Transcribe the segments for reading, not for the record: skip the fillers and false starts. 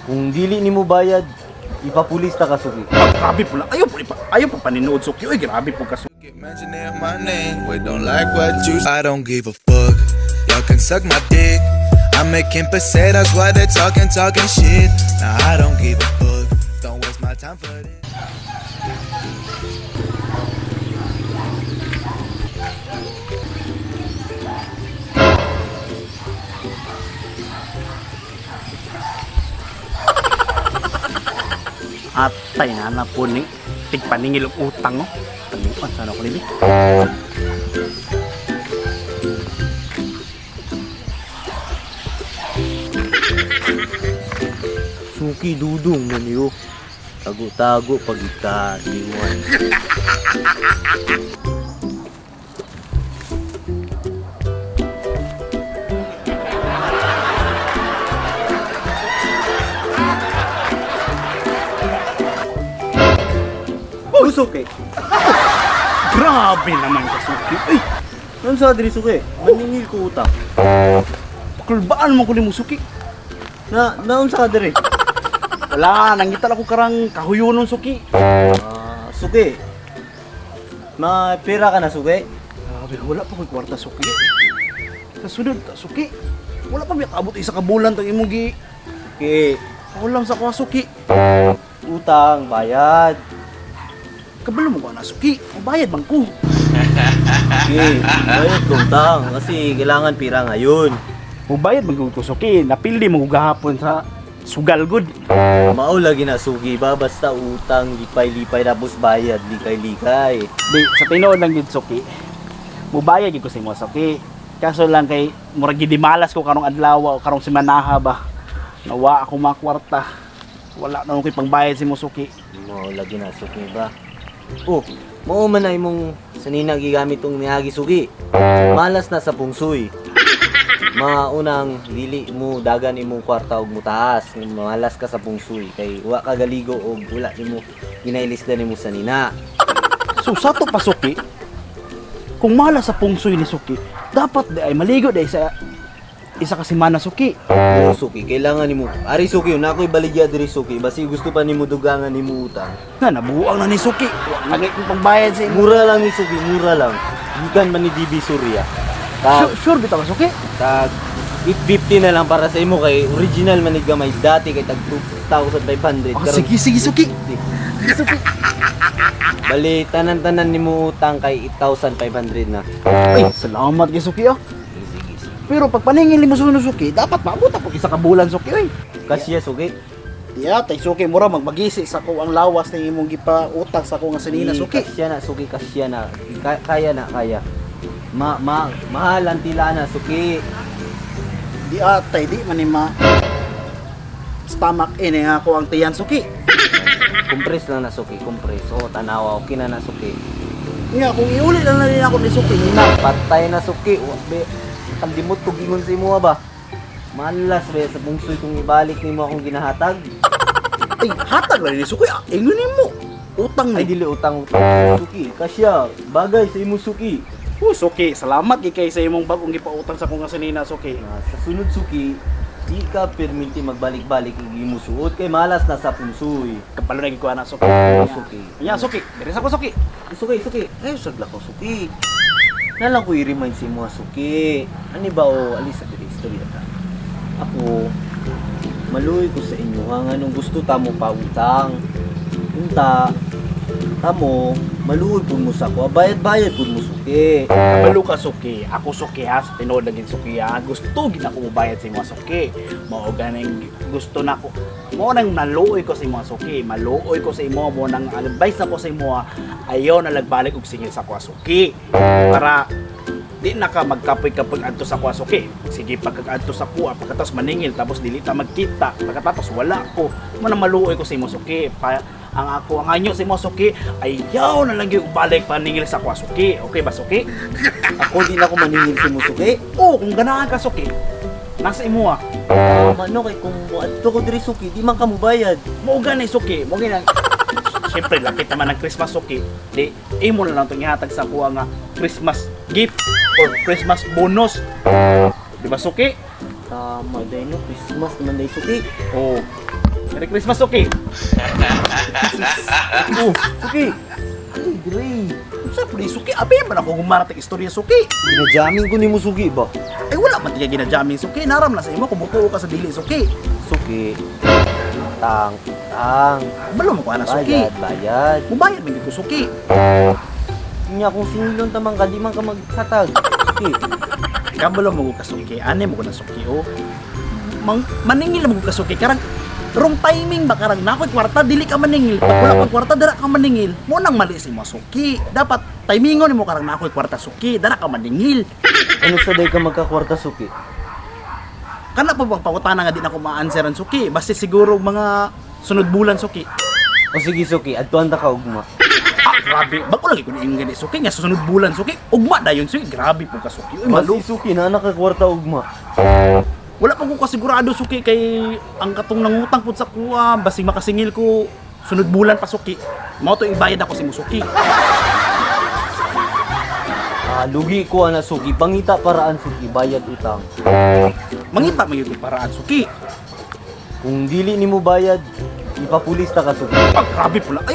Kung dili nimo bayad, ipapulis ta ka suki. Grabe po lang. Ayaw pa paninood suki. Uy, grabe po ka suki. Get mentioning my name, we don't like what you. I don't give a fuck. Y'all can suck my dick. I'm making pesetas while they're talking shit. Nah, I don't give a fuck. Don't waste my time for this. Atay na po ni tigpaningil ang utang, no? Talipan sana ako nili. Suki dudong na niyo. Tago-tago pag ikaliwan. Suki. Grabe naman ka suki. Ay, Ano sa diri suki? Maningil ko utang. pakulbaan mo ko ni mo suki. Naon sa diri? Wala, nangital ako karang kahuyunon suki. Suki. Pera ka na suki? Grabe, wala pa ko'y kwarta suki. Sa sunod, suki. Wala pa may kaabot isa ka bulan tong imong gi. Suki. Ako lang sa kwa suki. Utang, bayad. Kabalo mo ko na suki. Bayad bang ko. Suki. Bayad ko utang. Kasi kailangan pira ngayon. Mubayad bang ko suki. Napildi mo ko gahapon sa sugal good. Mao lagi na suki ba? Basta utang, lipay-lipay tapos bayad, likay-likay. Di, sa tinuod lang din suki. Mubayad gid ko sa imo suki. Kaso lang kay murag gid malas ko karong adlaw o karong semanaha ba. Nawa ako mga kwarta. Wala na ko'y pangbayad sa imo suki. Mao lagi na suki ba? Oh, mao man na imong sanina gigamit tong niagi sugi. Malas na sa pungsoy. Maunang dili mo dagan imong kwarta og mutaas, malas ka sa pungsoy kay wa ka galigo og wala nimo ginailisdan nimo sanina. So sato pa suki. Kung mala sa pungsoy ni suki, dapat di ay maligo di sa isa ka semana suki. Pero suki, kailangan nimo. Ari suki, na ako'y baligya diri suki. Basi gusto pa nimo dugangan nimo utang. Na nabuang na ni suki. Lagi kong pangbayad sa imo. Mura lang ni suki, mura lang. Gikan man ni DB Surya. Tag Sure bitaw ka suki. tag 850 na lang para sa imo kay original man ni gamay dati kay tag 2,500. Oh, sige suki. Bali tanan-tanan nimo utang kay 8,500 na. Ay, salamat kay suki ah. Sige. Pero pag paningin mo suno suki, dapat maabot ako isa ka bulan suki oy. Kasya suki. Diya, tay suki mura magmagisi sa ko ang lawas ng imong gipa utang sa ko nga sinina suki. Kasya na. Kaya na, kaya. Mahal ang tila na suki. Di atay di man ni ma stomach ini nga ako ang tiyan suki. Compress lang na suki, compress. Oh, tanawa, okay na suki. Nga kung iuli lang na rin ako ni suki na. Patay na suki. Be, kandimot tugingon sa imo ba? Malas be sa bungsoy kung ibalik nimo akong ginahatag. Ay, hatag lang ni suki. Ingunin mo. Utang Ay ni. dili utang. Suki, kasya. Bagay sa imo suki. Oh, suki, salamat kay sa imong bagong gipautang sa kong sinina suki. Sa sunod suki, di ka perminti magbalik-balik imo suot kay malas na sa pungsoy. Kapalo na gikuha na suki. Suki. Nya suki, diri sa ko suki. Suki. Ay, sagla ko suki. Nalang ko i-remind si mo suki. Ani ba o alis sa diri istorya ta. Ako maluoy ko sa inyo nga nung gusto ta mo pa utang. Unta tamo maluoy pud mo sa ko, bayad-bayad pud mo suki. Kapalo ka suki. Ako suki ha, sa tinuod lang gid suki ha. Gusto gid ako mobayad sa imong suki. Mao ganing gusto na ko. Mo nang naluoy ko sa imong suki. Maluoy ko sa imo mo nang advice na ko sa imo ayaw na lagbalik og singil sa ko suki. Para di na ka magkapoy-kapoy adto sa kuha suki. Sige pagkadto sa kuha pagkatapos maningil tapos dili ta magkita pagkatapos wala ko mo na maluoy ko sa imo suki. Ang anyo sa imo suki ayaw na lang gyud balik paningil sa kuha suki. Okay ba suki? Ako di na ako maningil si mo suki. Oo, kung ganahan ka suki nasa imo Mano kay kung adto ko diri suki, di man ka mobayad. mo gani suki mo gani. Siyempre lapit naman ang Christmas suki. Di imo na lang itong ihatag sa kuha nga Christmas gift or Christmas bonus. Di ba suki? Tama day no, Christmas naman day suki. Oh, Merry Christmas, Suki. Oh, Suki. Ano, Dre? Unsa po ni Suki? Abi man ako gumarating istorya, Suki. Ginajamin ko ni mo, Suki ba? Ay wala man tiya ginajamin, Suki. Naram na sa imo kung butuo ka sa dili, Suki. Suki. Tang. Balo mo ko ana, Suki. Bayad. Mubayad man ko, Suki. Nya kung sinilon tamang ka, di man ka maghatag. Suki. Kabalo mo ko ka, Suki. Ane mo ko na, Suki, oh. Maningil mo ko ka, Suki. Karang wrong timing ba karang nakoy kwarta dili ka maningil. Pag wala kang kwarta dara ka maningil. Mo nang mali si mo, Suki. Dapat timingon mo karang nakoy kwarta, Suki. Dara ka maningil. Ano sa day ka magkakwarta, Suki? Kana pa bang pangutana nga di na ko ma-answeran, Suki. Basta siguro mga sunod bulan, Suki. O sige, Suki. Adtuan ta ka ugma. Grabe. Bago lagi ko ni ingani, Suki. Nga susunod bulan, Suki. Ugma dayon, Suki. Grabe po ka, Suki. Uy, malu. Mali, Suki. Na nakakwarta ugma. Wala pa ko kasigurado, Suki, kay ang katong nangutang pud sa kuha, basig makasingil ko sunod bulan pa, Suki. Mao to ibayad ako si Musuki. Lugi ko ana, Suki. Pangita paraan, Suki. Bayad utang. Mangita man yung paraan, Suki. Kung dili nimo bayad, ipapulis ta ka, Suki. Grabe po lang.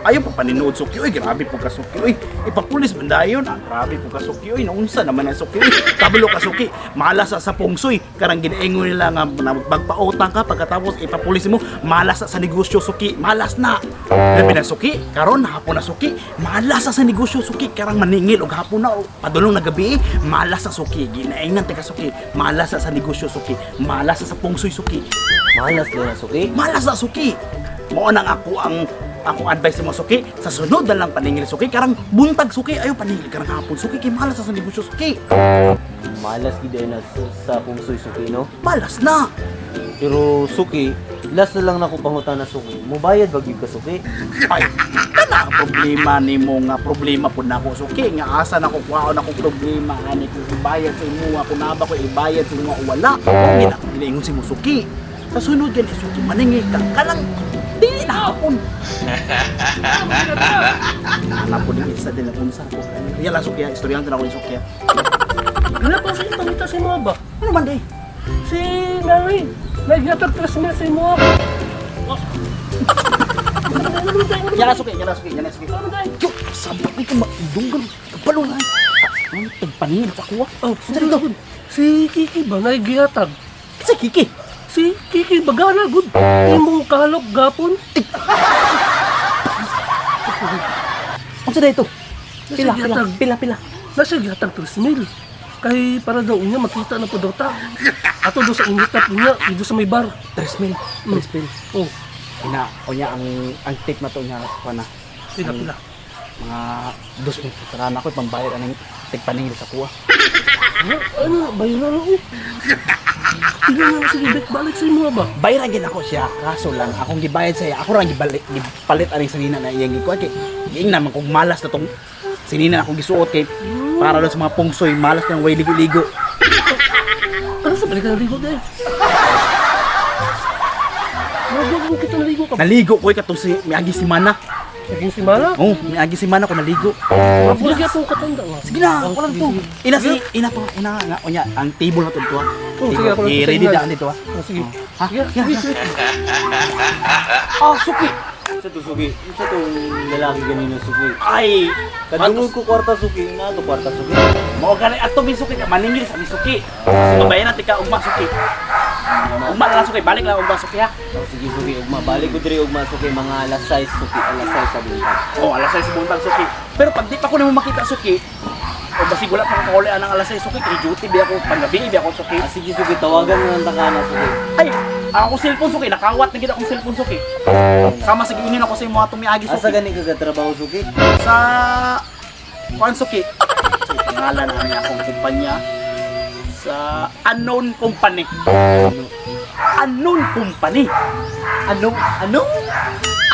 Ayaw po paninood, Suki. Uy, grabe po ka, Suki. Uy, ipapulis bandayon. Grabe po ka, Suki. Uy, naunsa naman ang Suki. Uy, kabalo ka, Suki. Malas sa pungsoy. Karang ginaingo nila nga na magpautang ka pagkatapos ipapulis mo. Malas sa negosyo, Suki. Malas na. Labi na, Suki. Karon hapon na, Suki. Malas sa negosyo, Suki. Karang maningil og hapon na. Padulong na gabi. Malas sa, Suki. Ginaingan ka, Suki. Malas sa negosyo, Suki. Malas sa pungsoy, Suki. Malas na, Suki. Malas na, Suki. Mao nang ako advice mo, Suki. Sa sunod na lang paningil, Suki. Karang buntag, Suki. Ayaw paningil karang hapon, Suki. Kay malas sa negosyo, Suki. Malas gid na sa pungsoy, Suki, no? Malas na. Pero, Suki, last na lang nako pangutana, Suki. Mubayad ba gyud ka, Suki? Ay, kana ang problema ni mo nga problema po na ako, Suki. Nga asa na ko kwaon ako problema. Ani ko ibayad sa imo. Ako na ba ko ibayad sa imo o wala. Kung ginaingon si mo, Suki. Sa sunod yan, Suki, maningil ka. Kanang dili na hapon. Anak ko din isa din kung saan ko. Yan lang, Suki. Istoryahan din ako ni Suki. Wala pa sa pangita si mo ba? Ano man, day? Si Mary, nag-atras na si mo. Yan lang, Suki. Yan lang, Suki. Yan lang, Suki. Ano dahil? Yo, sabak ka maidunggan. Kapalungan. Ano paningin sa kuha? Oh, si Kiki ba nag-gihatag? Kasi Kiki. Si Kiki bagana good. Imong kahalok gapon. Ano sa dito? Pila. Nasa gihatag 3,000. Kay para daw niya makita na po daw ta. Ato do sa initap niya, dito sa may bar. 3,000. 3,000. Oh, O niya, ang tip na to niya, kuha na. pila. Mga 2,000. Karana ko, pambayad ang tigpaningil sa kuha. Ano, bayaran ako. Tingnan na sige, balik sa imo ba? Bayaran gin ako siya, kaso lang, akong gibayad sa iya, ako lang gipalit aning sinina na iyang gikuha. Kay, yung naman kung malas na tong sinina na akong gisuot kay, para doon sa mga pungsoy, malas ng way ligo-ligo. Ano sa balik na ligo dahil? Wag mo kita naligo ka. Naligo ko katong si miagi si Mana. Naging si Mara? Oh, miagi si Mana ko naligo. Sige po katanda nga. Sige na, ako lang to. Ina nga, o niya, ang table na to ito ha. Oh, sige, ako lang to. I-ready daan dito ha. Oh, sige. Ha? Sige, sige. Suki! Sa to, Suki. Sa to, lalaki ganino, Suki. Ay! Kadungog ko kwarta, Suki. Na to kwarta, Suki. Mao gani ato min Suki ka maningil sa mi Suki. Sige bayan natin ka ugma Suki. Ugma na lang Suki, balik lang ugma Suki ha. Sige, Suki. Ugma. Balik ko diri, ugma, Suki. Mga alas 6, Suki. Alas 6 sa buntag. Oh, alas 6 buntag Suki. Pero pag di pa ko nimo makita Suki, o basig wala pa ko ang alas 6 Suki, kay duty bi ako panggabi bi ako Suki. Sige, Suki. Tawagan mo ng takana, Suki. Ay, ako cellphone Suki, nakawat na gid akong cellphone Suki. Sama sa giunin ako sa imo atong miagi Asa Suki. gani ka katrabaho, Suki? Sa kuan Suki. So, pangalan na niya akong kumpanya sa Unknown Company. Unknown Company. Ano?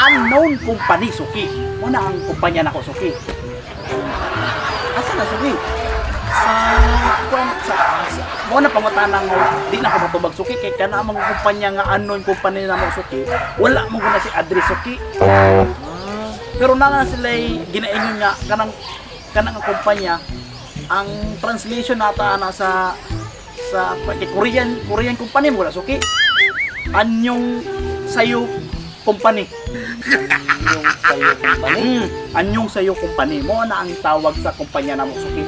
Unknown Company, Suki. Muna ang kumpanya nako, Suki. Asa na, Suki? Muna pangutanang di na ako matubag, Suki. Kaya ka na ang mga kumpanya nga Unknown Company na mo, Suki. Wala mo guna si address, Suki. Pero na sila ginaingon nga kanang ang kumpanya ang translation nata na sa Korean company mo wala Suki. Anyong Sayo Company. Yung sayo company. Anyong Sayo Company. Mo na ang tawag sa kumpanya na mo, Suki.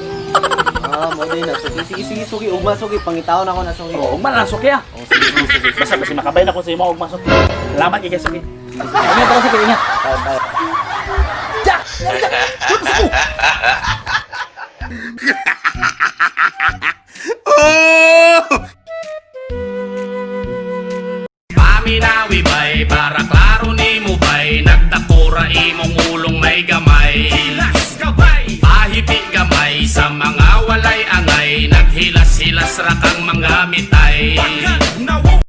Mo din na suki. Sige, suki. Ugma suki. Pangitaon ako na suki. Oo, man lang, Suki ah. Sige. Basta kasi makabay na ko sa imo, ugma, Suki. Salamat kay Suki. Ingat ako, Suki, ingat. Bye. Paminawi bay, para klaro ni mo bay, nagtakura imong ulong may gamay. Hilas gabay, pahipi gamay, sa mga walay angay, naghilas-hilas ra kang mga mitay.